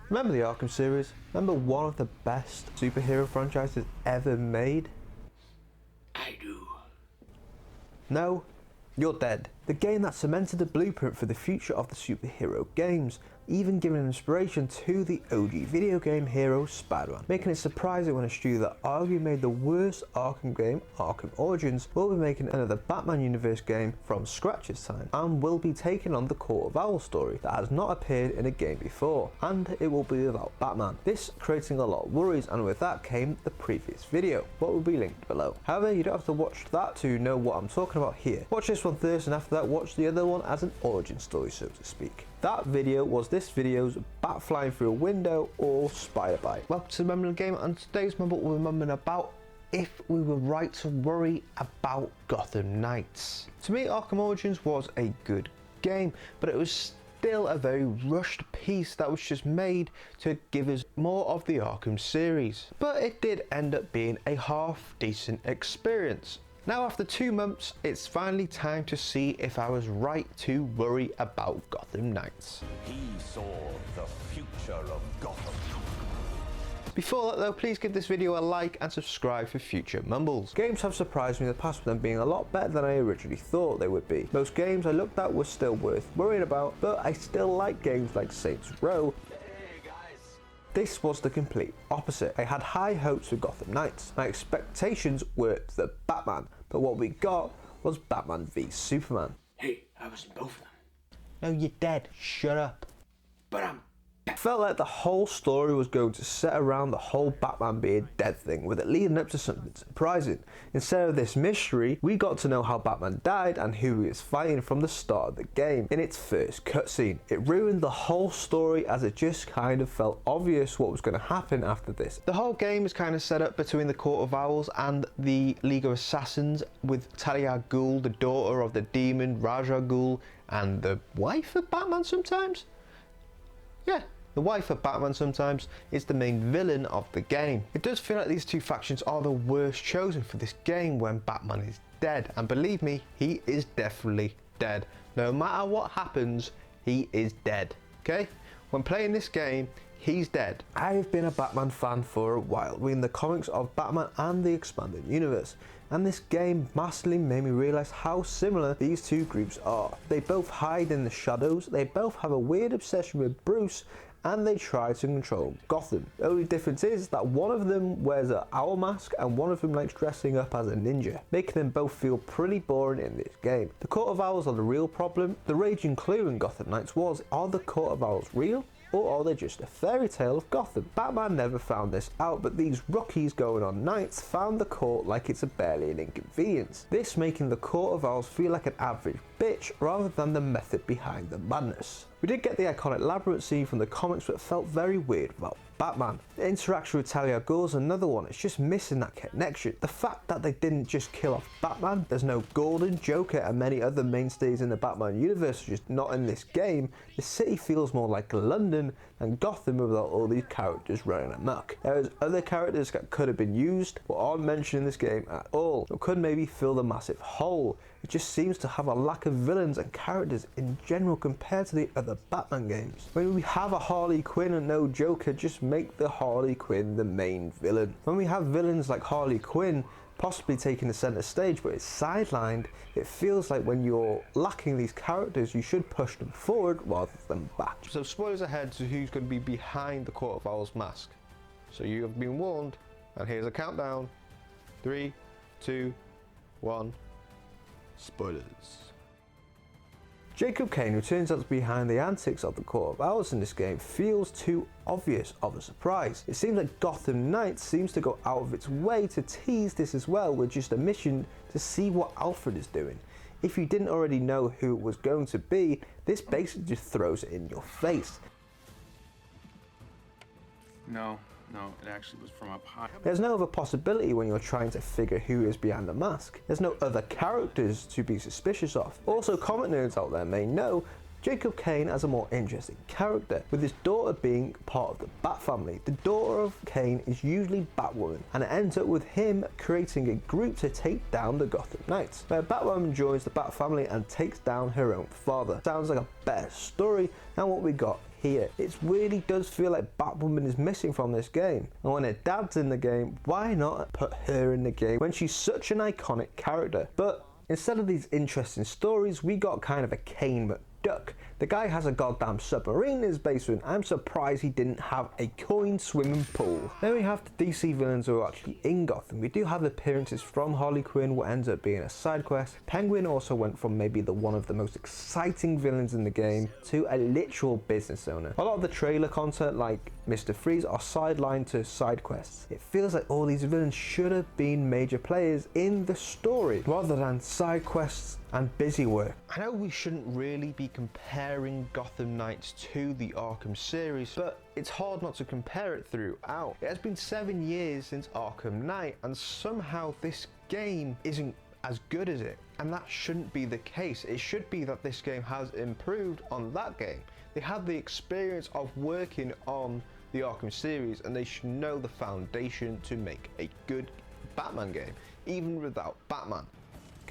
Remember the Arkham series? Remember one of the best superhero franchises ever made? I do. No? You're dead. The game that cemented the blueprint for the future of the superhero games, even giving inspiration to the OG video game hero Spider-Man, making it surprising when a studio that arguably made the worst Arkham game, Arkham Origins, will be making another Batman universe game from scratch this time, and will be taking on the Court of Owls story that has not appeared in a game before, and it will be about Batman. This creating a lot of worries, and with that came the previous video, what will be linked below. However, you don't have to watch that to know what I'm talking about here. Watch this one first, and after that watch the other one as an origin story, so to speak. That video was this video's bat flying through a window or spider bite. Welcome to the Remembering Game, and today's member we're remembering about if we were right to worry about Gotham Knights. To me, Arkham Origins was a good game, but it was still a very rushed piece that was just made to give us more of the Arkham series. But it did end up being a half decent experience. Now after 2 months, it's finally time to see if I was right to worry about Gotham Knights. He saw the future of Gotham. Before that though, please give this video a like and subscribe for future mumbles. Games have surprised me in the past with them being a lot better than I originally thought they would be. Most games I looked at were still worth worrying about, but I still like games like Saints Row. This was the complete opposite. I had high hopes for Gotham Knights. My expectations were the Batman, but what we got was Batman v Superman. Hey, I was in both of them. No, you're dead. Shut up. But I'm It felt like the whole story was going to set around the whole Batman being dead thing, with it leading up to something surprising. Instead of this mystery, we got to know how Batman died and who he was fighting from the start of the game in its first cutscene. It ruined the whole story as it just kind of felt obvious what was going to happen after this. The whole game is kind of set up between the Court of Owls and the League of Assassins, with Talia al Ghul, the daughter of the demon Ra's al Ghul, and the wife of Batman sometimes? Yeah. The wife of Batman sometimes is the main villain of the game. It does feel like these two factions are the worst chosen for this game when Batman is dead, and believe me, he is definitely dead. No matter what happens, he is dead, okay? When playing this game, he's dead. I have been a Batman fan for a while, reading the comics of Batman and the expanded universe, and this game massively made me realise how similar these two groups are. They both hide in the shadows, they both have a weird obsession with Bruce, and they try to control Gotham. The only difference is that one of them wears an owl mask and one of them likes dressing up as a ninja, making them both feel pretty boring in this game. The Court of Owls are the real problem. The raging clue in Gotham Knights was, are the Court of Owls real? Or are they just a fairy tale of Gotham? Batman never found this out, but these rookies going on nights found the court like it's barely an inconvenience. This making the Court of Owls feel like an average bitch rather than the method behind the madness. We did get the iconic labyrinth scene from the comics, but it felt very weird about Batman. The interaction with Talia al Ghul is another one. It's just missing that connection. The fact that they didn't just kill off Batman, there's no Gordon, Joker and many other mainstays in the Batman universe are just not in this game. The city feels more like London than Gotham without all these characters running amok. There's other characters that could have been used but aren't mentioned in this game at all, or could maybe fill the massive hole. It just seems to have a lack of villains and characters in general compared to the other Batman games. When we have a Harley Quinn and no Joker, just make the Harley Quinn the main villain. When we have villains like Harley Quinn possibly taking the center stage but it's sidelined, it feels like when you're lacking these characters you should push them forward rather than back. So spoilers ahead to who's going to be behind the Court of Owls mask. So you have been warned, and here's a countdown. 3, 2, 1. Spoilers. Jacob Kane, who turns out to be behind the antics of the Court of Owls in this game, feels too obvious of a surprise. It seems like Gotham Knights seems to go out of its way to tease this as well, with just a mission to see what Alfred is doing. If you didn't already know who it was going to be, this basically just throws it in your face. No, it actually was from up high. There's no other possibility when you're trying to figure who is behind the mask. There's no other characters to be suspicious of. Also, comic nerds out there may know Jacob Kane as a more interesting character, with his daughter being part of the Bat family. The daughter of Kane is usually Batwoman, and it ends up with him creating a group to take down the Gotham Knights, where Batwoman joins the Bat family and takes down her own father. Sounds like a better story than what we got here. It really does feel like Batwoman is missing from this game. And when her dad's in the game, why not put her in the game when she's such an iconic character? But instead of these interesting stories, we got kind of a Kane McDuck. The guy has a goddamn submarine in his basement. I'm surprised he didn't have a coin swimming pool. Then we have the DC villains who are actually in Gotham. We do have appearances from Harley Quinn, what ends up being a side quest. Penguin also went from maybe one of the most exciting villains in the game to a literal business owner. A lot of the trailer content like Mr. Freeze are sidelined to side quests. It feels like all these villains should have been major players in the story rather than side quests and busy work. I know we shouldn't really be comparing Gotham Knights to the Arkham series, but it's hard not to compare it throughout. It has been 7 years since Arkham Knight, and somehow this game isn't as good as it. And that shouldn't be the case. It should be that this game has improved on that game. They have the experience of working on the Arkham series, and they should know the foundation to make a good Batman game, even without Batman.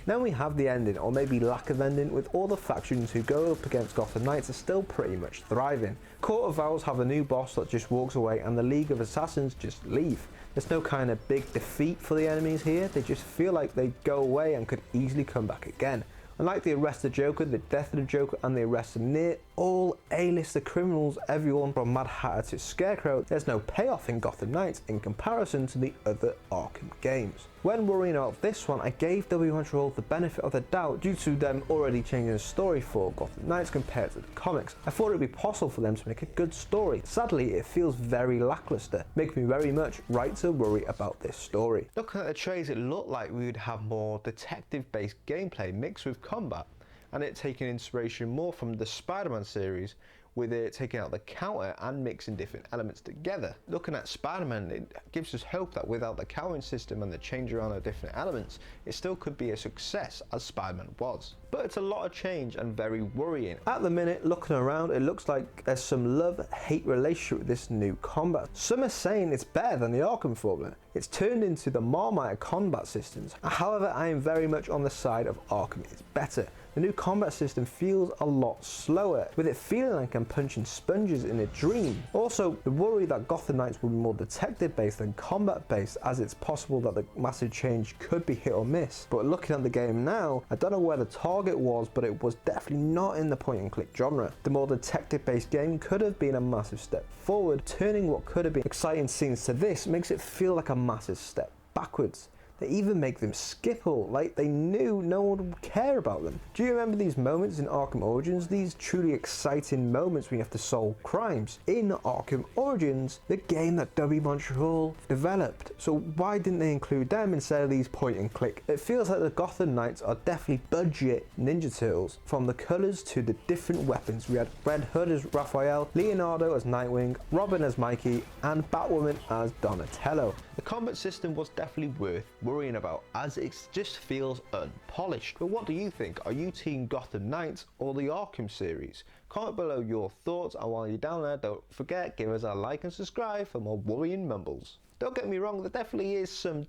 Then we have the ending, or maybe lack of ending, with all the factions who go up against Gotham Knights are still pretty much thriving. Court of Owls have a new boss that just walks away, and the League of Assassins just leave. There's no kind of big defeat for the enemies here, they just feel like they go away and could easily come back again. Unlike the arrest of Joker, the death of the Joker, and the arrest of Near, all A-lister criminals, everyone from Mad Hatter to Scarecrow, there's no payoff in Gotham Knights in comparison to the other Arkham games. When worrying about this one, I gave W. Montreal the benefit of the doubt due to them already changing the story for Gotham Knights compared to the comics. I thought it would be possible for them to make a good story. Sadly, it feels very lackluster, making me very much right to worry about this story. Looking at the trailers, it looked like we would have more detective-based gameplay mixed with combat, and it taking inspiration more from the Spider-Man series, with it taking out the counter and mixing different elements together. Looking at Spider-Man, it gives us hope that without the countering system and the change around of different elements, it still could be a success as Spider-Man was. But it's a lot of change and very worrying. At the minute, looking around, it looks like there's some love-hate relationship with this new combat. Some are saying it's better than the Arkham formula. It's turned into the Marmite combat systems. However, I am very much on the side of Arkham is better. The new combat system feels a lot slower, with it feeling like I'm punching sponges in a dream. Also, the worry that Gotham Knights will be more detective based than combat based, as it's possible that the massive change could be hit or miss. But looking at the game now, I don't know where the target was, but it was definitely not in the point and click genre. The more detective based game could have been a massive step forward. Turning what could have been exciting scenes to this makes it feel like a massive step backwards. They even make them skipple, like they knew no one would care about them. Do you remember these moments in Arkham Origins? These truly exciting moments when you have to solve crimes. In Arkham Origins, the game that W. Montreal developed. So why didn't they include them instead of these point and click? It feels like the Gotham Knights are definitely budget Ninja Turtles. From the colours to the different weapons. We had Red Hood as Raphael, Leonardo as Nightwing, Robin as Mikey, and Batwoman as Donatello. The combat system was definitely worth worrying about, as it just feels unpolished. But what do you think? Are you team Gotham Knights or the Arkham series? Comment below your thoughts, and while you're down there, don't forget, give us a like and subscribe for more worrying mumbles. Don't get me wrong, there definitely is some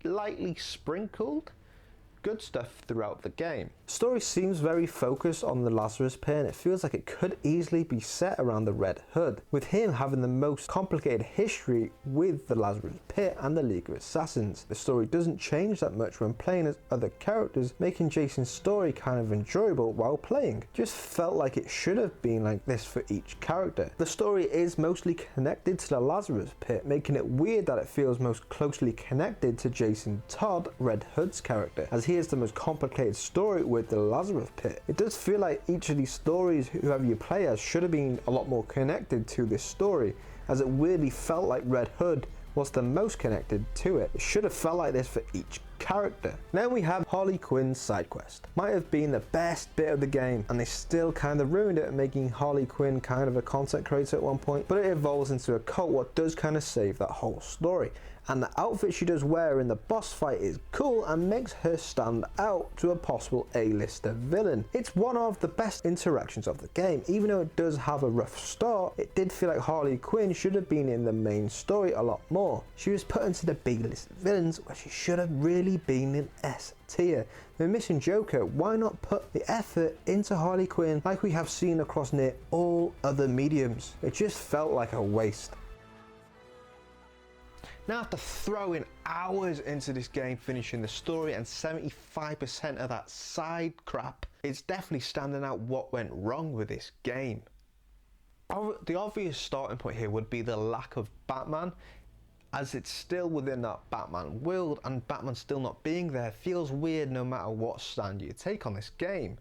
lightly sprinkled good stuff throughout the game. Story seems very focused on the Lazarus Pit, and it feels like it could easily be set around the Red Hood, with him having the most complicated history with the Lazarus Pit and the League of Assassins. The story doesn't change that much when playing as other characters, making Jason's story kind of enjoyable while playing. Just felt like it should have been like this for each character. The story is mostly connected to the Lazarus Pit, making it weird that it feels most closely connected to Jason Todd, Red Hood's character, as he is the most complicated story with the Lazarus Pit. It does feel like each of these stories, whoever you play as, should have been a lot more connected to this story, as it weirdly felt like Red Hood was the most connected to it. It should have felt like this for each character. Then we have Harley Quinn's side quest. Might have been the best bit of the game, and they still kind of ruined it, making Harley Quinn kind of a content creator at one point, but it evolves into a cult, what does kind of save that whole story. and the outfit she does wear in the boss fight is cool and makes her stand out to a possible A-lister villain. It's one of the best interactions of the game. Even though it does have a rough start, it did feel like Harley Quinn should have been in the main story a lot more. She was put into the B-list villains where she should have really been in S tier. We're missing Joker. Why not put the effort into Harley Quinn like we have seen across near all other mediums? It just felt like a waste. Now, after throwing hours into this game, finishing the story and 75% of that side crap, it's definitely standing out what went wrong with this game. The obvious starting point here would be the lack of Batman, as it's still within that Batman world, and Batman still not being there feels weird no matter what stand you take on this game.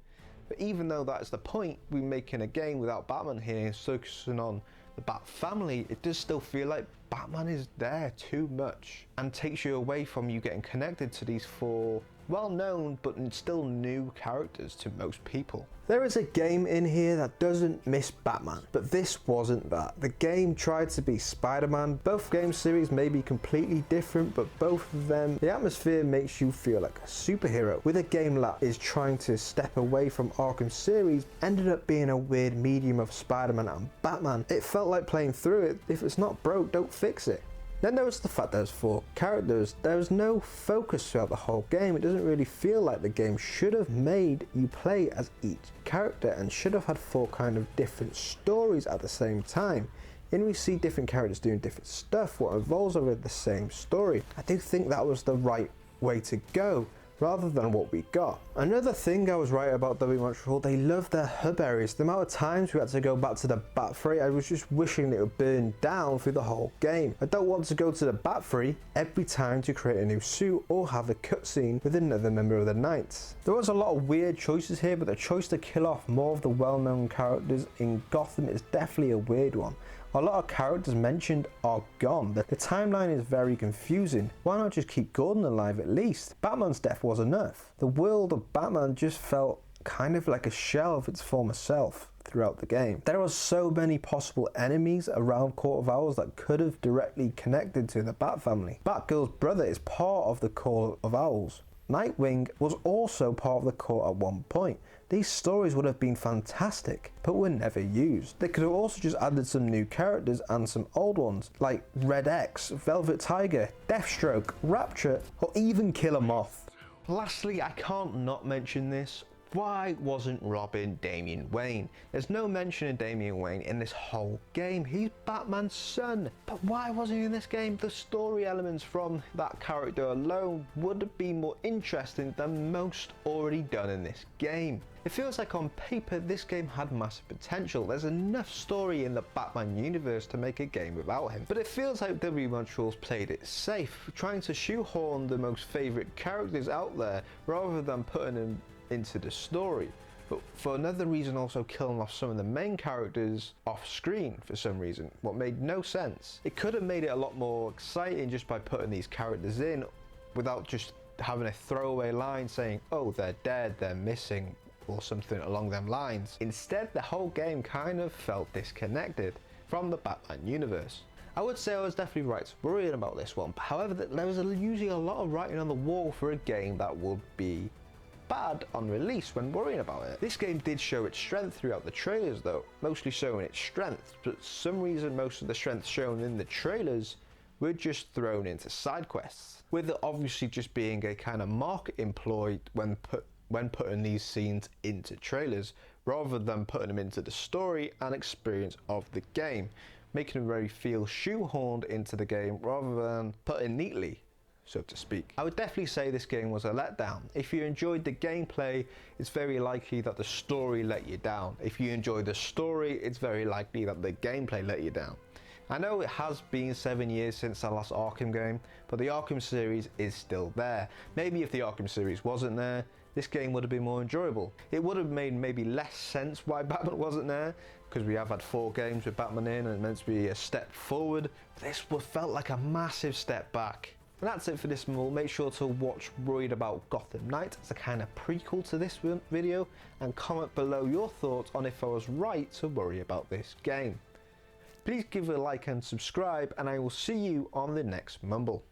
But even though that's the point, we're making a game without Batman here and focusing on the Bat family, it does still feel like Batman is there too much and takes you away from you getting connected to these four well-known but still new characters to most people. There is a game in here that doesn't miss Batman, but this wasn't that. The game tried to be Spider-Man. Both game series may be completely different, but both of them, the atmosphere makes you feel like a superhero. With a game that is trying to step away from Arkham series, ended up being a weird medium of Spider-Man and Batman. It felt like playing through it. If it's not broke, don't fix it. Then there was the fact there's four characters. There was no focus throughout the whole game. It doesn't really feel like the game should have made you play as each character and should have had four kind of different stories at the same time. And we see different characters doing different stuff, what involves over the same story. I do think that was the right way to go, rather than what we got. Another thing I was right about W Montreal, they love their hub areas. The amount of times we had to go back to the Bat Free, I was just wishing it would burn down through the whole game. I don't want to go to the Bat Free every time to create a new suit or have a cutscene with another member of the Knights. There was a lot of weird choices here, but the choice to kill off more of the well-known characters in Gotham is definitely a weird one. A lot of characters mentioned are gone. The timeline is very confusing. Why not just keep Gordon alive at least? Batman's death was enough. The world of Batman just felt kind of like a shell of its former self throughout the game. There are so many possible enemies around Court of Owls that could have directly connected to the Bat family. Batgirl's brother is part of the Court of Owls. Nightwing was also part of the court at one point. These stories would have been fantastic, but were never used. They could have also just added some new characters and some old ones, like Red X, Velvet Tiger, Deathstroke, Rapture, or even Killer Moth. Lastly, I can't not mention this. Why wasn't Robin Damian Wayne? There's no mention of Damian Wayne in this whole game. He's Batman's son. But why wasn't he in this game? The story elements from that character alone would have been more interesting than most already done in this game. It feels like on paper this game had massive potential. There's enough story in the Batman universe to make a game without him. But it feels like W Montreal's played it safe, trying to shoehorn the most favourite characters out there rather than putting them into the story, but for another reason also killing off some of the main characters off screen for some reason, what made no sense. It could have made it a lot more exciting just by putting these characters in without just having a throwaway line saying, oh, they're dead, they're missing, or something along them lines. Instead, the whole game kind of felt disconnected from the Batman universe. I would say I was definitely right worrying about this one, however there was usually a lot of writing on the wall for a game that would be bad on release when worrying about it. This game did show its strength throughout the trailers though, mostly showing its strength, but for some reason most of the strength shown in the trailers were just thrown into side quests, with it obviously just being a kind of marketing ploy when putting these scenes into trailers, rather than putting them into the story and experience of the game, making them very feel shoehorned into the game rather than put in neatly, so to speak. I would definitely say this game was a letdown. If you enjoyed the gameplay, it's very likely that the story let you down. If you enjoyed the story, it's very likely that the gameplay let you down. I know it has been 7 years since the last Arkham game, but the Arkham series is still there. Maybe if the Arkham series wasn't there, this game would have been more enjoyable. It would have made maybe less sense why Batman wasn't there, because we have had 4 games with Batman in and it's meant to be a step forward. This felt like a massive step back. And that's it for this one. Make sure to watch Worried About Gotham Knights as a kind of prequel to this video, and comment below your thoughts on if I was right to worry about this game. Please give a like and subscribe, and I will see you on the next Mumble.